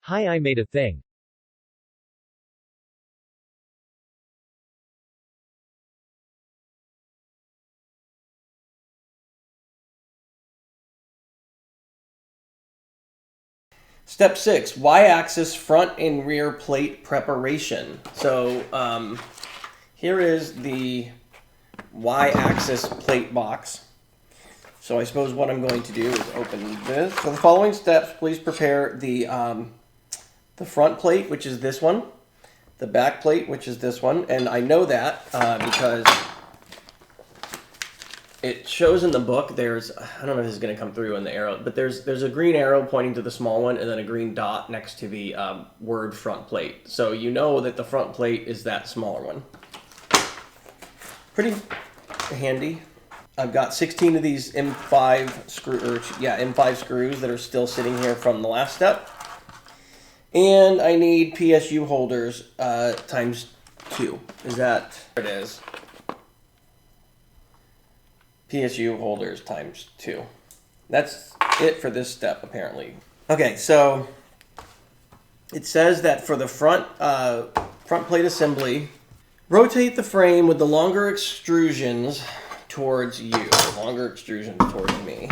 Hi, I made a thing. Step 6, y-axis front and rear plate preparation. So here is the y-axis plate box. So I suppose what I'm going to do is open this. For the following steps, please prepare the front plate, which is this one, the back plate, which is this one, and I know that because it shows in the book. There's, I don't know if this is going to come through in the arrow, but there's a green arrow pointing to the small one, and then a green dot next to the word front plate. So you know that the front plate is that smaller one. Pretty handy. I've got 16 of these M5 M5 screws that are still sitting here from the last step. And I need PSU holders times 2. Is that, there it is. PSU holders times 2. That's it for this step, apparently. Okay, so it says that for the front plate assembly, rotate the frame with the longer extrusions towards you. Longer extrusions towards me.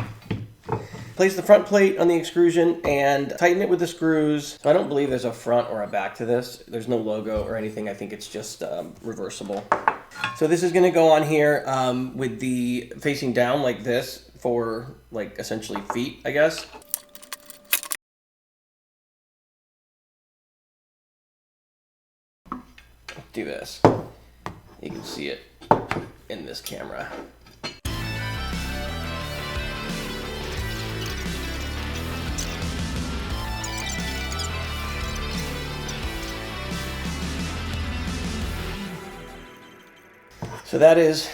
Place the front plate on the extrusion and tighten it with the screws. So I don't believe there's a front or a back to this. There's no logo or anything. I think it's just reversible. So this is going to go on here with the facing down like this for like essentially feet, I guess. Do this. You can see it in this camera. So that is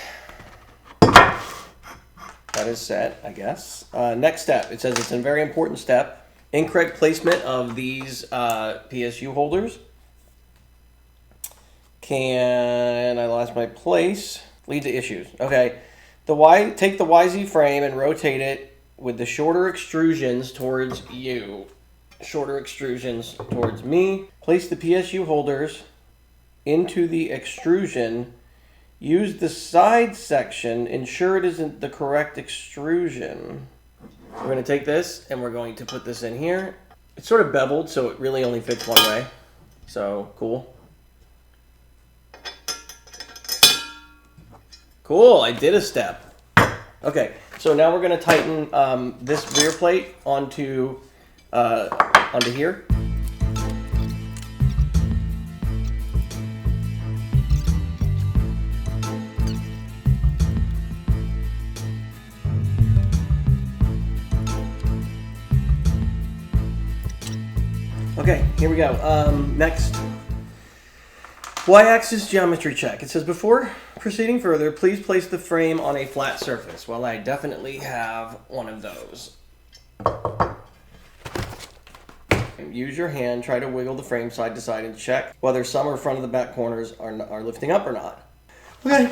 set, I guess. Next step, it says it's a very important step. Incorrect placement of these PSU holders. I lost my place. Lead to issues. Okay. Take the YZ frame and rotate it with the shorter extrusions towards you. Shorter extrusions towards me. Place the PSU holders into the extrusion. Use the side section. Ensure it isn't the correct extrusion. We're going to take this and we're going to put this in here. It's sort of beveled, so it really only fits one way. So, cool. Cool, I did a step. Okay, so now we're going to tighten this rear plate onto here. Okay, here we go. Next, y-axis geometry check. It says, before proceeding further, please place the frame on a flat surface. Well, I definitely have one of those. Use your hand, try to wiggle the frame side to side and check whether some or front of the back corners are lifting up or not. Okay.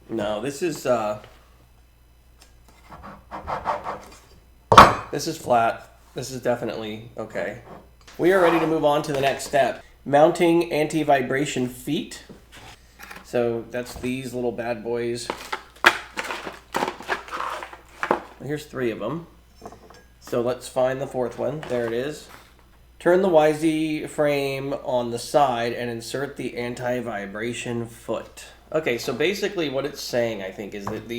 No, this is flat. This is definitely okay. We are ready to move on to the next step. Mounting anti-vibration feet. So that's these little bad boys. Here's 3 of them. So let's find the 4th one. There it is. Turn the YZ frame on the side and insert the anti-vibration foot. Okay, so basically what it's saying, I think, is that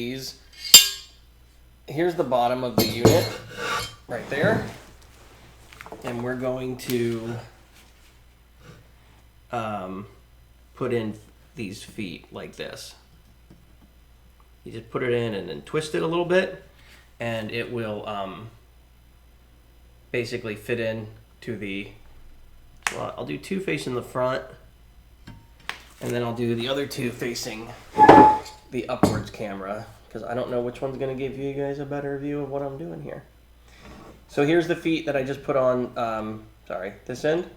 here's the bottom of the unit right there. And we're going to put in these feet like this. You just put it in and then twist it a little bit, and it will basically fit in to the, well, I'll do 2 facing the front, and then I'll do the other 2 facing the upwards camera, because I don't know which one's going to give you guys a better view of what I'm doing here. So here's the feet that I just put on, this end.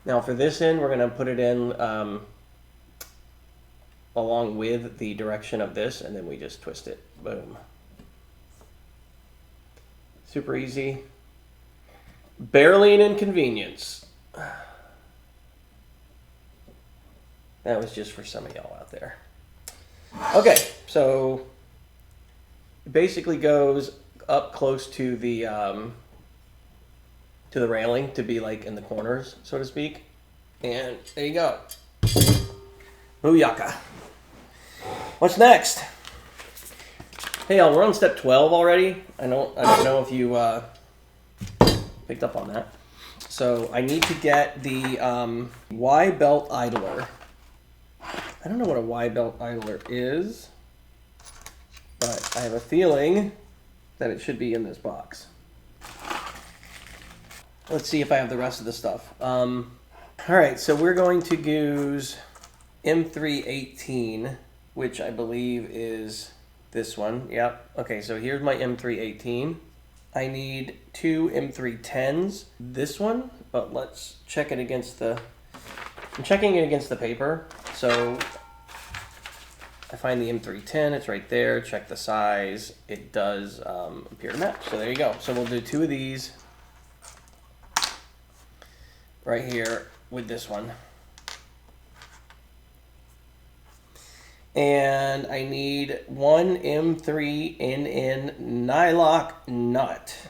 Now for this end, we're going to put it in along with the direction of this, and then we just twist it. Boom. Super easy. Barely an inconvenience. That was just for some of y'all out there. Okay, so it basically goes up close to the railing to be like in the corners, so to speak. And there you go. Booyaka. What's next? Hey y'all, we're on step 12 already. I don't know if you picked up on that. So I need to get the Y belt idler. I don't know what a Y belt idler is, but I have a feeling that it should be in this box. Let's see if I have the rest of the stuff. All right, so we're going to use M318, which I believe is this one. Yep. Okay, so here's my M318. I need two M310s. This one, but let's check it against the... I'm checking it against the paper. So I find the M310, it's right there. Check the size. It does appear to match. So there you go. So we'll do two of these right here with this one. And I need one M3NN nylock nut.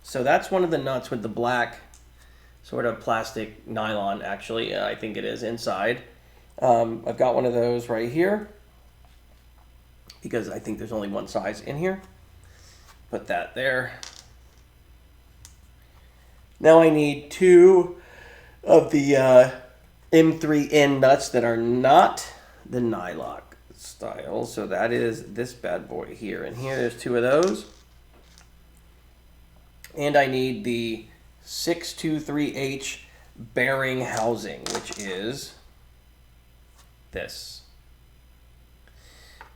So that's one of the nuts with the black sort of plastic nylon, actually. I think it is inside. I've got one of those right here because I think there's only one size in here. Put that there. Now I need two of the M3N nuts that are not the nylock style. So that is this bad boy here. And here there's two of those. And I need the 623H bearing housing, which is this.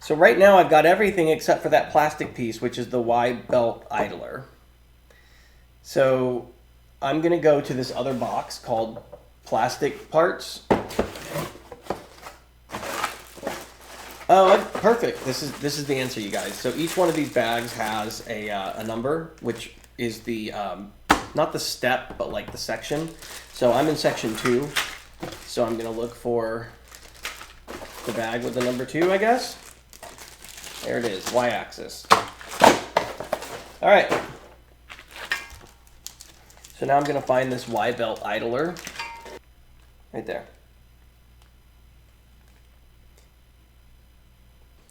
So right now I've got everything except for that plastic piece, which is the Y belt idler. So I'm going to go to this other box called plastic parts. Oh, perfect. This is the answer, you guys. So each one of these bags has a number, which is the not the step, but like the section. So I'm in section 2. So I'm going to look for the bag with the number 2, I guess. There it is, Y-axis. All right. So now I'm going to find this Y belt idler right there.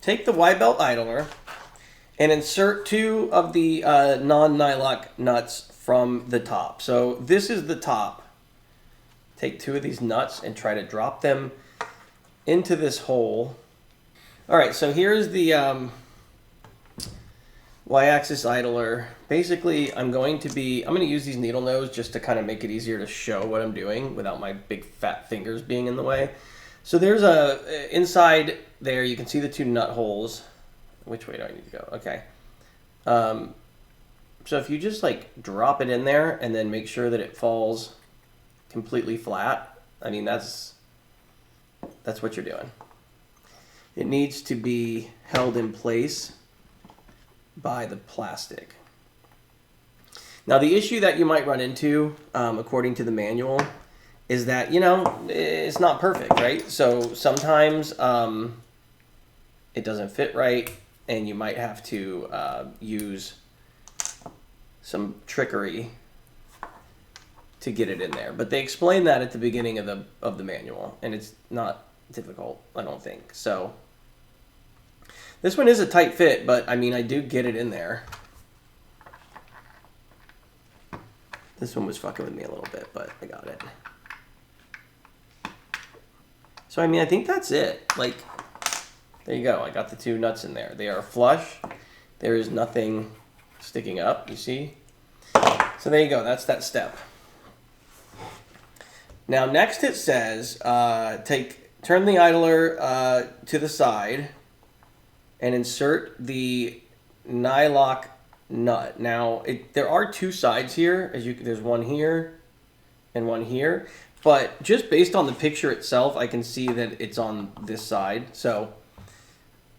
Take the Y belt idler and insert two of the non-nylock nuts from the top. So this is the top. Take two of these nuts and try to drop them into this hole. All right, so here's the Y-axis idler. Basically, I'm going to use these needle nose just to kind of make it easier to show what I'm doing without my big fat fingers being in the way. So there's inside there, you can see the two nut holes. Which way do I need to go? Okay. So if you just like drop it in there and then make sure that it falls completely flat, I mean, that's what you're doing. It needs to be held in place by the plastic. Now the issue that you might run into, according to the manual, is that, you know, it's not perfect, right? So sometimes it doesn't fit right, and you might have to use some trickery to get it in there. But they explain that at the beginning of the manual, and it's not difficult, I don't think. So this one is a tight fit, but I mean, I do get it in there. This one was fucking with me a little bit, but I got it. So I mean, I think that's it. Like, there you go. I got the two nuts in there. They are flush. There is nothing sticking up, you see? So there you go. That's that step. Now next it says, turn the idler to the side and insert the nylock nut. Now there are two sides here. There's one here and one here. But just based on the picture itself, I can see that it's on this side. So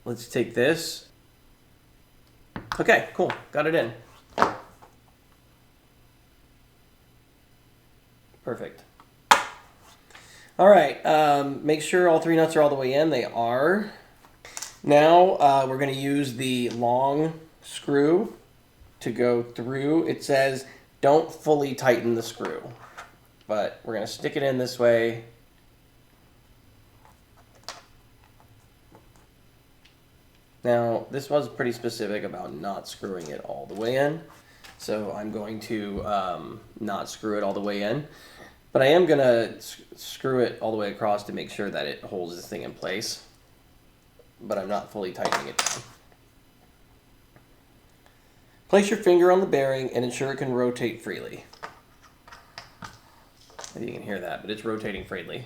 let's take this. Okay, cool. Got it in. Perfect. All right, make sure all 3 nuts are all the way in. They are. Now we're going to use the long screw to go through. It says don't fully tighten the screw, but we're going to stick it in this way. Now, this was pretty specific about not screwing it all the way in, so I'm going to not screw it all the way in. But I am going to screw it all the way across to make sure that it holds this thing in place. But I'm not fully tightening it down. Place your finger on the bearing and ensure it can rotate freely. Maybe you can hear that, but it's rotating freely.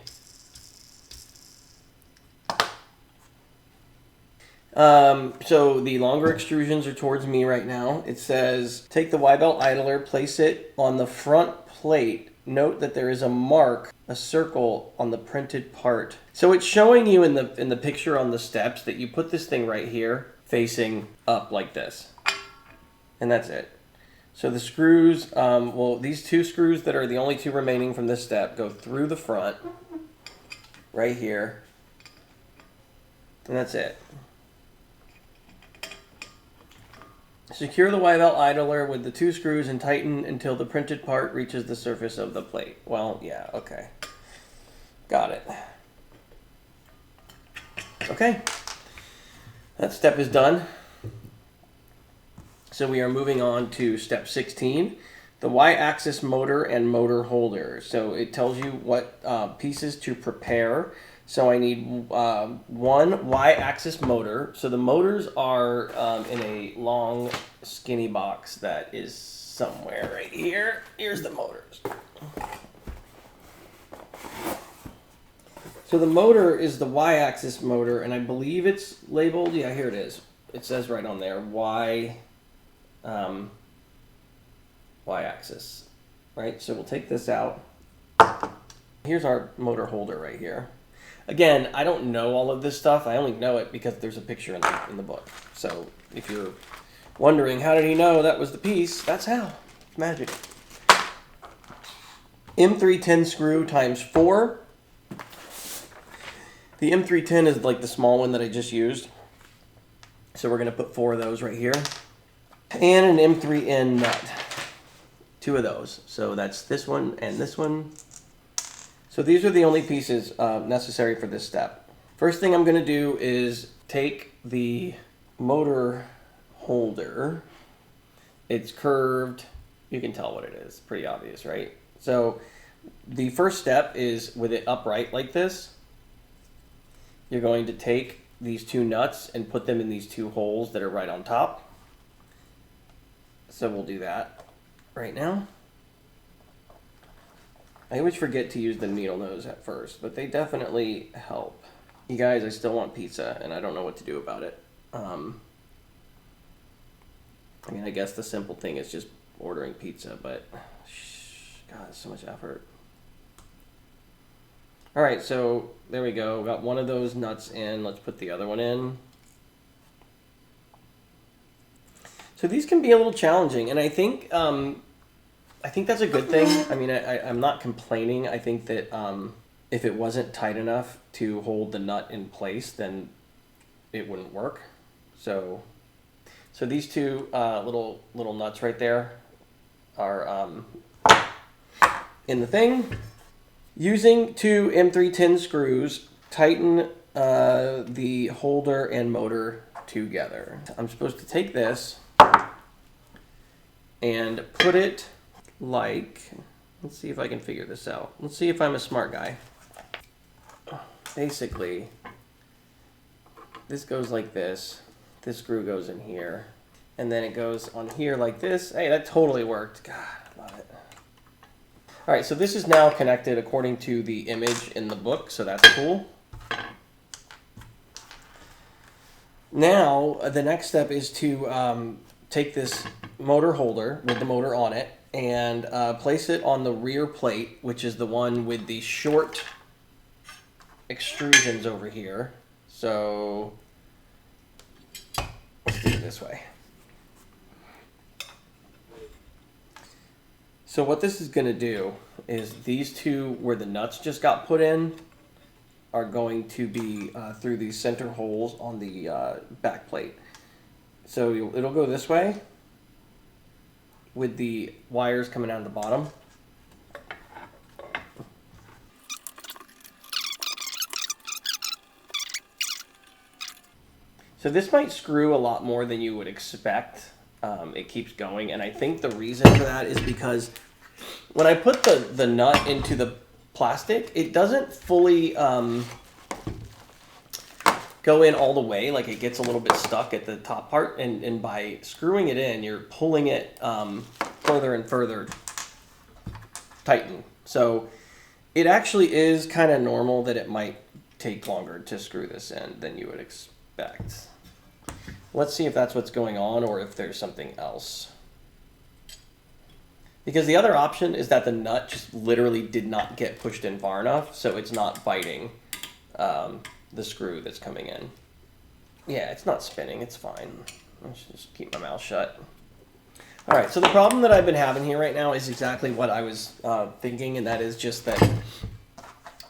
So the longer extrusions are towards me right now. It says, take the Y-belt idler, place it on the front plate. Note that there is a mark, a circle on the printed part. So it's showing you in the picture on the steps that you put this thing right here facing up like this. And that's it. So the screws, well, these 2 screws that are the only 2 remaining from this step go through the front right here. And that's it. Secure the Y-belt idler with the 2 screws and tighten until the printed part reaches the surface of the plate. Well, yeah, okay. Got it. Okay. That step is done. So we are moving on to step 16, the Y-axis motor and motor holder. So it tells you what pieces to prepare. So I need 1 Y-axis motor. So the motors are in a long, skinny box that is somewhere right here. Here's the motors. So the motor is the Y-axis motor, and I believe it's labeled. Yeah, here it is. It says right on there, Y-axis. Right. So we'll take this out. Here's our motor holder right here. Again, I don't know all of this stuff. I only know it because there's a picture in the book. So if you're wondering, how did he know that was the piece? That's how. It's magic. M310 screw times 4. The M310 is like the small one that I just used. So we're going to put 4 of those right here. And an M3N nut. 2 of those. So that's this one and this one. So these are the only pieces necessary for this step. First thing I'm going to do is take the motor holder. It's curved. You can tell what it is. Pretty obvious, right? So the first step is with it upright like this. You're going to take these 2 nuts and put them in these 2 holes that are right on top. So we'll do that right now. I always forget to use the needle nose at first, but they definitely help. You guys, I still want pizza, and I don't know what to do about it. I mean, I guess the simple thing is just ordering pizza, but God, it's so much effort. All right, so there we go. Got one of those nuts in. Let's put the other one in. So these can be a little challenging, and I think that's a good thing. I mean, I'm not complaining. I think that if it wasn't tight enough to hold the nut in place, then it wouldn't work. So these 2 little nuts right there are in the thing. Using 2 M310 screws, tighten the holder and motor together. I'm supposed to take this and put it like, let's see if I can figure this out. Let's see if I'm a smart guy. Basically, this goes like this. This screw goes in here. And then it goes on here like this. Hey, that totally worked. God, I love it. All right, so this is now connected according to the image in the book, so that's cool. Now, the next step is to take this motor holder with the motor on it and place it on the rear plate, which is the one with the short extrusions over here. So let's do it this way. So what this is going to do is these two where the nuts just got put in are going to be through these center holes on the back plate. So it'll go this way with the wires coming out of the bottom. So this might screw a lot more than you would expect. It keeps going, and I think the reason for that is because when I put the nut into the plastic, it doesn't fully go in all the way. Like, it gets a little bit stuck at the top part, and by screwing it in, you're pulling it further and further tighten. So it actually is kind of normal that it might take longer to screw this in than you would expect. Let's see if that's what's going on or if there's something else. Because the other option is that the nut just literally did not get pushed in far enough, so it's not biting the screw that's coming in. Yeah, it's not spinning, it's fine. Let's just keep my mouth shut. All right, so the problem that I've been having here right now is exactly what I was thinking, and that is just that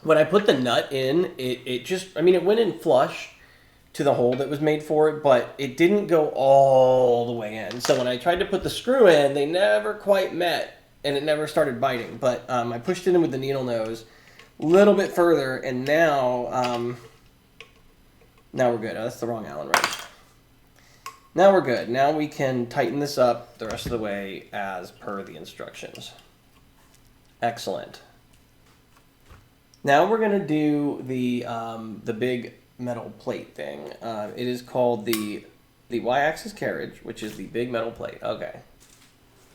when I put the nut in, it just, I mean, it went in flush to the hole that was made for it, but it didn't go all the way in. So when I tried to put the screw in, they never quite met, and it never started biting. But I pushed it in with the needle nose a little bit further, and now now we're good. Oh, that's the wrong Allen wrench. Now we're good. Now we can tighten this up the rest of the way as per the instructions. Excellent. Now we're gonna do the big metal plate thing. It is called the Y-axis carriage, which is the big metal plate. Okay.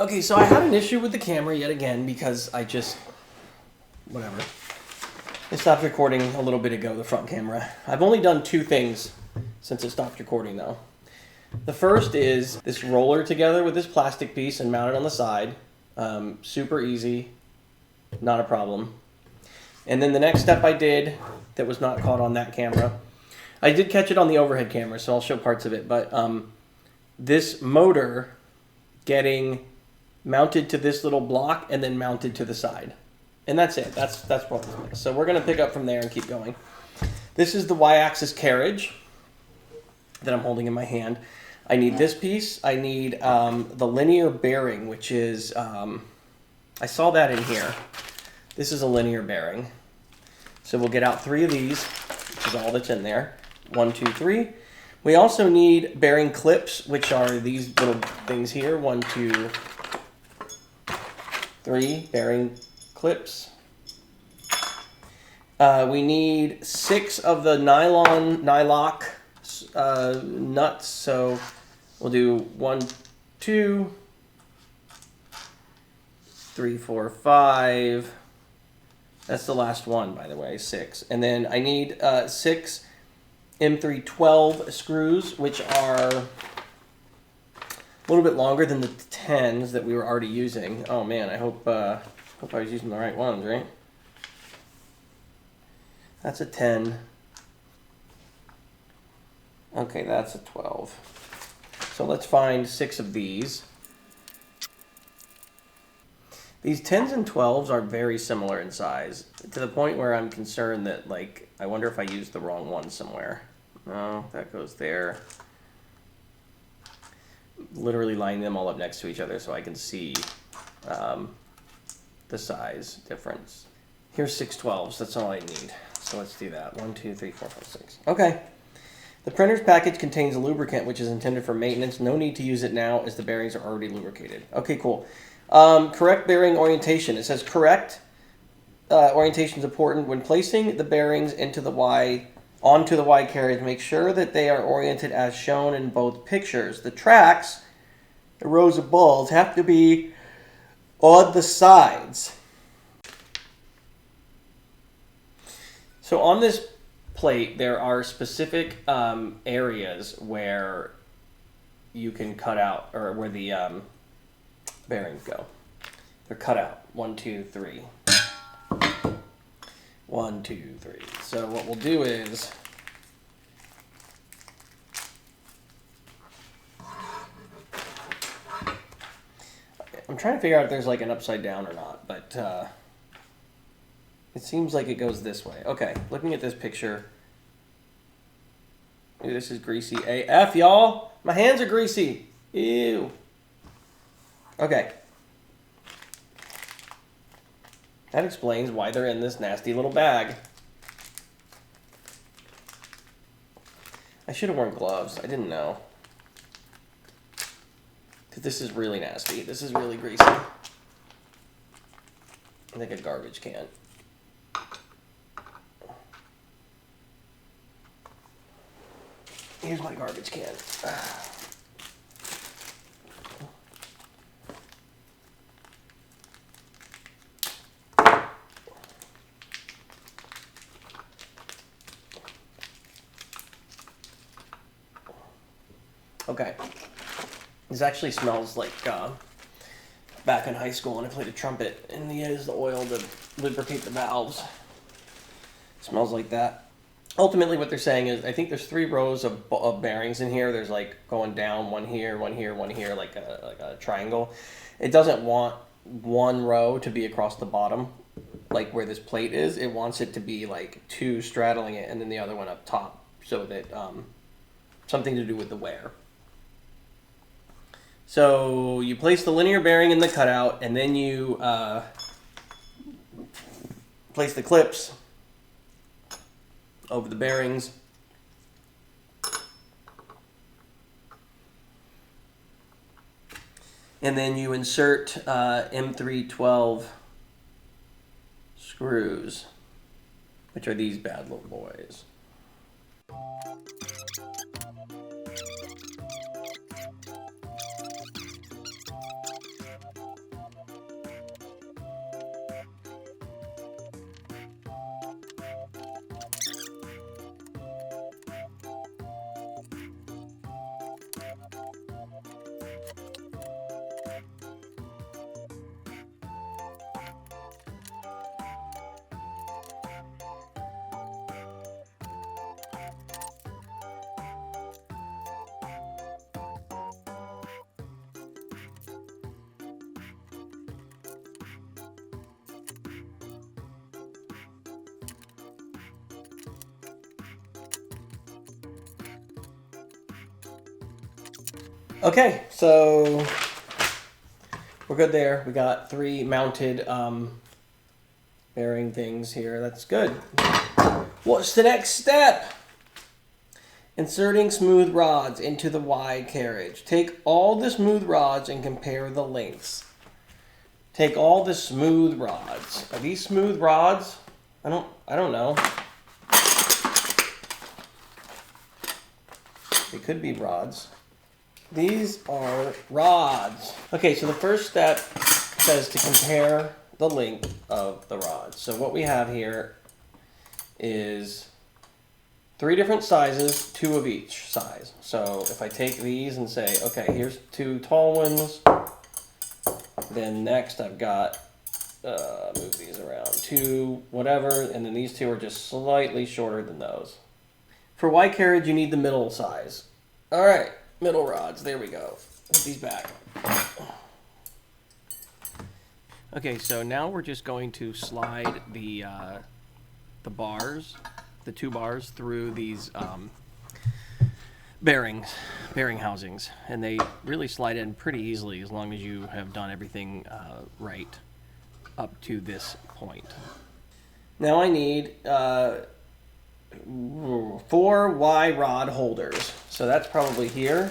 Okay, so I had an issue with the camera yet again because I just, whatever. It stopped recording a little bit ago, the front camera. I've only done two things since it stopped recording though. The first is this roller together with this plastic piece and mount it on the side. Super easy, not a problem. And then the next step I did that was not caught on that camera, I did catch it on the overhead camera, so I'll show parts of it, but this motor getting mounted to this little block and then mounted to the side. And that's it. That's what this is. So we're going to pick up from there and keep going. This is the Y-axis carriage that I'm holding in my hand. I need this piece. I need the linear bearing, which is, I saw that in here. This is a linear bearing. So we'll get out 3 of these, which is all that's in there. 1, 2, 3. We also need bearing clips, which are these little things here. 1, 2, 3 bearing clips. We need 6 of the nylock nuts. So we'll do 1, 2, 3, 4, 5. That's the last one, by the way, 6. And then I need 6 M312 screws, which are a little bit longer than the 10s that we were already using. Oh man, I hope I was using the right ones, right? That's a 10. Okay, that's a 12. So let's find 6 of these. These 10s and 12s are very similar in size, to the point where I'm concerned that, like, I wonder if I used the wrong one somewhere. No, that goes there. Literally lining them all up next to each other so I can see the size difference. Here's 6 12s, that's all I need. So let's do that. 1, 2, 3, 4, 5, 6. Okay. The printer's package contains a lubricant which is intended for maintenance. No need to use it now as the bearings are already lubricated. Okay, cool. Correct bearing orientation. It says correct orientation is important. When placing the bearings onto the Y carriage, make sure that they are oriented as shown in both pictures. The tracks, the rows of balls, have to be on the sides. So on this plate, there are specific areas where you can cut out, or where the bearings go. They're cut out. 1, 2, 3. 1, 2, 3. So what we'll do is I'm trying to figure out if there's like an upside down or not, but it seems like it goes this way. Okay, looking at this picture. Ooh, this is greasy AF, y'all. My hands are greasy. Ew. Okay. That explains why they're in this nasty little bag. I should have worn gloves. I didn't know. Because this is really nasty. This is really greasy. Like a garbage can. Here's my garbage can. Okay. This actually smells like back in high school when I played a trumpet and they used the oil to lubricate the valves. It smells like that. Ultimately what they're saying is, I think there's 3 rows of bearings in here. There's like going down, one here, one here, one here, like a triangle. It doesn't want one row to be across the bottom, like where this plate is. It wants it to be like 2 straddling it and then the other one up top, so that something to do with the wear. So you place the linear bearing in the cutout, and then you place the clips over the bearings. And then you insert M312 screws, which are these bad little boys. Okay, so we're good there. We got 3 mounted bearing things here. That's good. What's the next step? Inserting smooth rods into the Y carriage. Take all the smooth rods and compare the lengths. Take all the smooth rods. Are these smooth rods? I don't know. They could be rods. These are rods. Okay, so the first step says to compare the length of the rods. So what we have here is 3 different sizes, 2 of each size. So if I take these and say, okay, here's 2 tall ones. Then next I've got, move these around, 2 whatever, and then these 2 are just slightly shorter than those. For Y carriage, you need the middle size. All right. Middle rods, there we go. Put these back. Okay, so now we're just going to slide the bars, the 2 bars, through these bearing housings, and they really slide in pretty easily as long as you have done everything right up to this point. Now I need 4 Y rod holders. So that's probably here.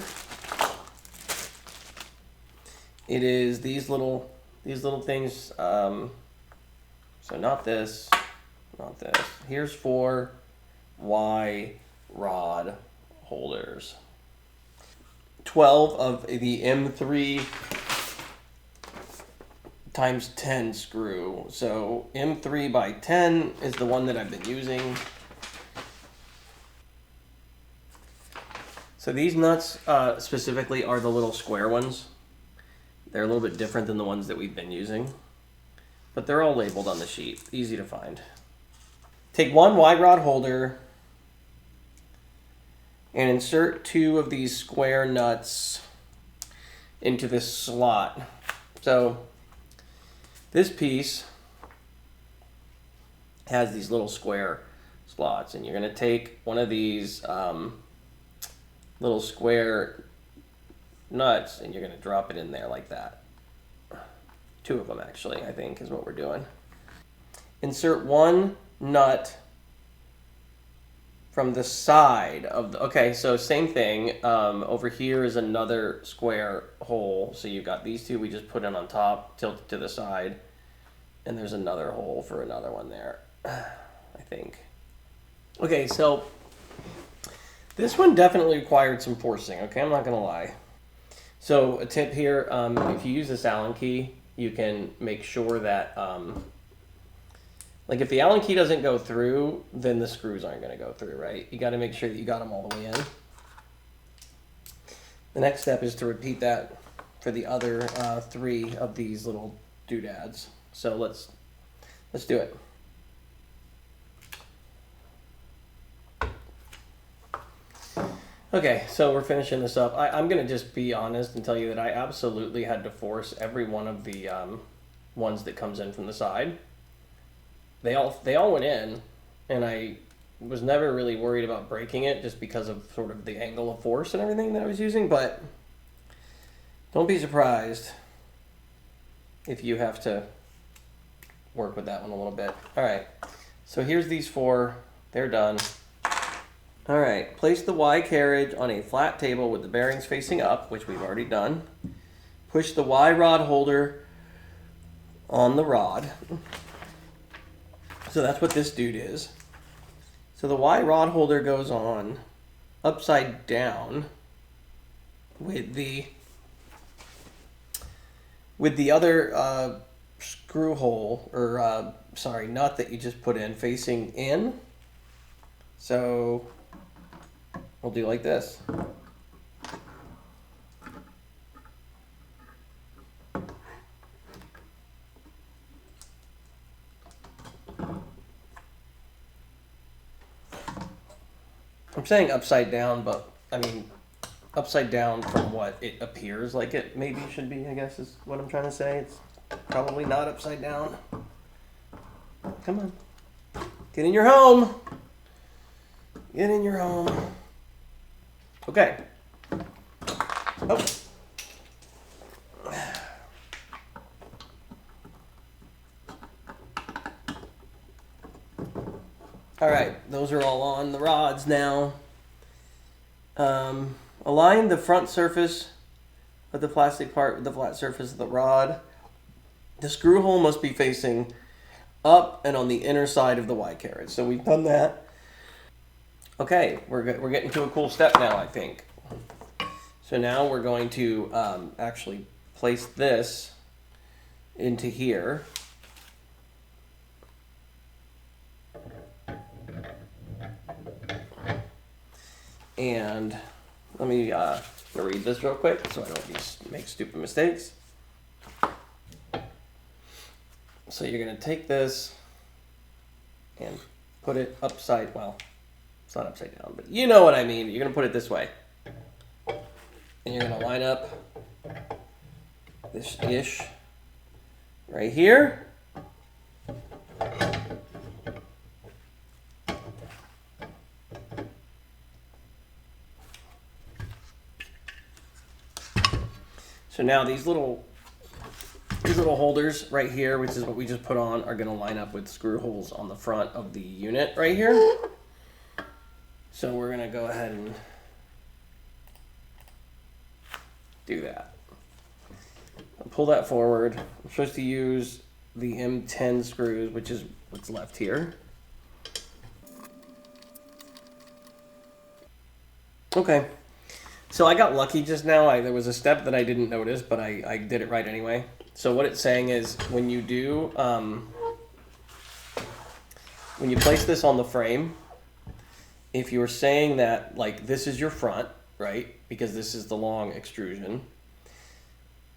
It is these little things. So not this, not this. Here's 4 Y rod holders. 12 of the M3 times 10 screw. So M3 by 10 is the one that I've been using. So these nuts specifically are the little square ones. They're a little bit different than the ones that we've been using, but they're all labeled on the sheet, easy to find. Take 1 Y rod holder and insert 2 of these square nuts into this slot So this piece has these little square slots, and you're going to take one of these little square nuts and you're going to drop it in there like that. 2 of them actually, I think, is what we're doing. Insert 1 nut from the side of the, okay, so same thing. Over here is another square hole. So you've got these 2 we just put in on top, tilted to the side, and there's another hole for another one there, I think. Okay, so this one definitely required some forcing, okay? I'm not gonna lie. So a tip here, if you use this Allen key, you can make sure that, like if the Allen key doesn't go through, then the screws aren't gonna go through, right? You gotta make sure that you got them all the way in. The next step is to repeat that for the other 3 of these little doodads. So let's do it. Okay, so we're finishing this up. I'm going to just be honest and tell you that I absolutely had to force every one of the ones that comes in from the side. They all went in, and I was never really worried about breaking it just because of sort of the angle of force and everything that I was using, but don't be surprised if you have to work with that one a little bit. All right, so here's these 4. They're done. All right, place the Y carriage on a flat table with the bearings facing up, which we've already done. Push the Y rod holder on the rod. So that's what this dude is. So the Y rod holder goes on upside down with the other screw hole, or sorry, nut that you just put in facing in. So we'll do like this. I'm saying upside down, but I mean upside down from what it appears like it maybe should be, I guess is what I'm trying to say. It's probably not upside down. Come on. Get in your home. Get in your home. Okay. Oh. All right, those are all on the rods now. Align the front surface of the plastic part with the flat surface of the rod. The screw hole must be facing up and on the inner side of the Y carriage. So we've done that. Okay, we're getting to a cool step now, I think. So now we're going to actually place this into here. And let me read this real quick so I don't make stupid mistakes. So you're going to take this and put it upside, well, it's not upside down, but you know what I mean. You're going to put it this way. And you're going to line up this ish right here. So now these little holders right here, which is what we just put on, are going to line up with screw holes on the front of the unit right here. So we're going to go ahead and do that. I'll pull that forward. I'm supposed to use the M10 screws, which is what's left here. Okay. So I got lucky just now. There was a step that I didn't notice, but I did it right anyway. So what it's saying is when you do, when you place this on the frame, if you're saying that like this is your front, right? Because this is the long extrusion,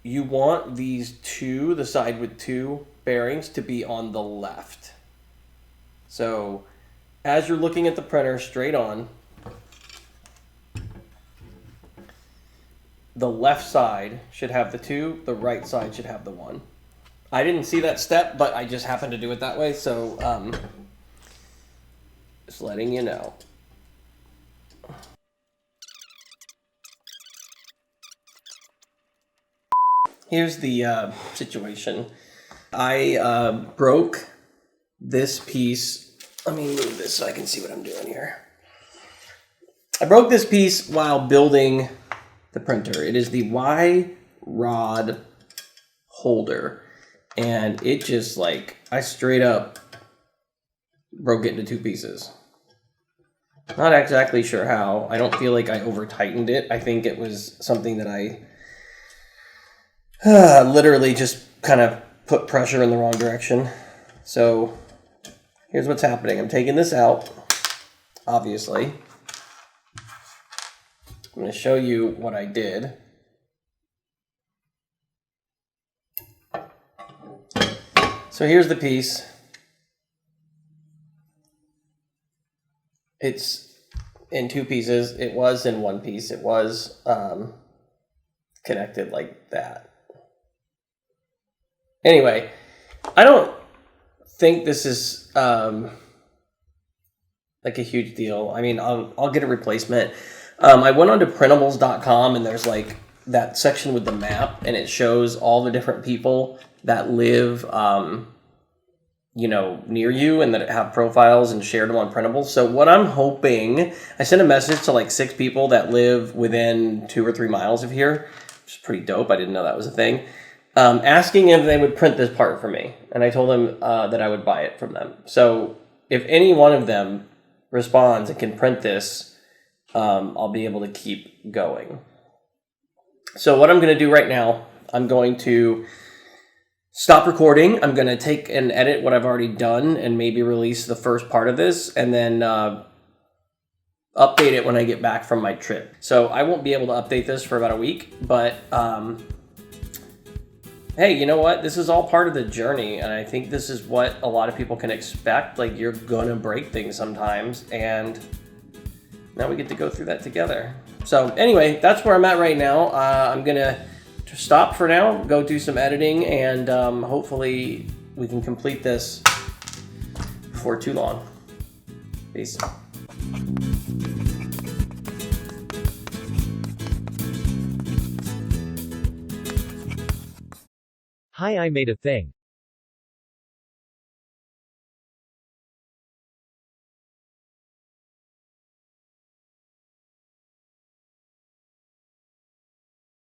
you want these two, the side with 2 bearings, to be on the left. So as you're looking at the printer straight on, the left side should have the 2, the right side should have the 1. I didn't see that step, but I just happened to do it that way, so just letting you know. Here's the situation. I broke this piece. Let me move this so I can see what I'm doing here. I broke this piece while building the printer. It is the Y rod holder, and it just like, I straight up broke it into 2 pieces. Not exactly sure how. I don't feel like I over tightened it. I think it was something that I literally just kind of put pressure in the wrong direction. So here's what's happening. I'm taking this out, obviously. I'm going to show you what I did. So here's the piece. It's in 2 pieces. It was in 1 piece. It was connected like that. Anyway, I don't think this is like a huge deal. I mean, I'll get a replacement. I went onto printables.com, and there's like that section with the map, and it shows all the different people that live, you know, near you and that have profiles and shared them on printables. So what I'm hoping, I sent a message to like 6 people that live within 2 or 3 miles of here, which is pretty dope. I didn't know that was a thing. Asking if they would print this part for me. And I told them that I would buy it from them. So if any one of them responds and can print this, I'll be able to keep going. So what I'm going to do right now, I'm going to stop recording. I'm going to take and edit what I've already done and maybe release the first part of this, and then update it when I get back from my trip. So I won't be able to update this for about a week, but hey, you know what? This is all part of the journey, and I think this is what a lot of people can expect. Like, you're gonna break things sometimes, and now we get to go through that together. So anyway, that's where I'm at right now. I'm gonna stop for now, go do some editing, and hopefully we can complete this before too long. Peace. Hi, I made a thing.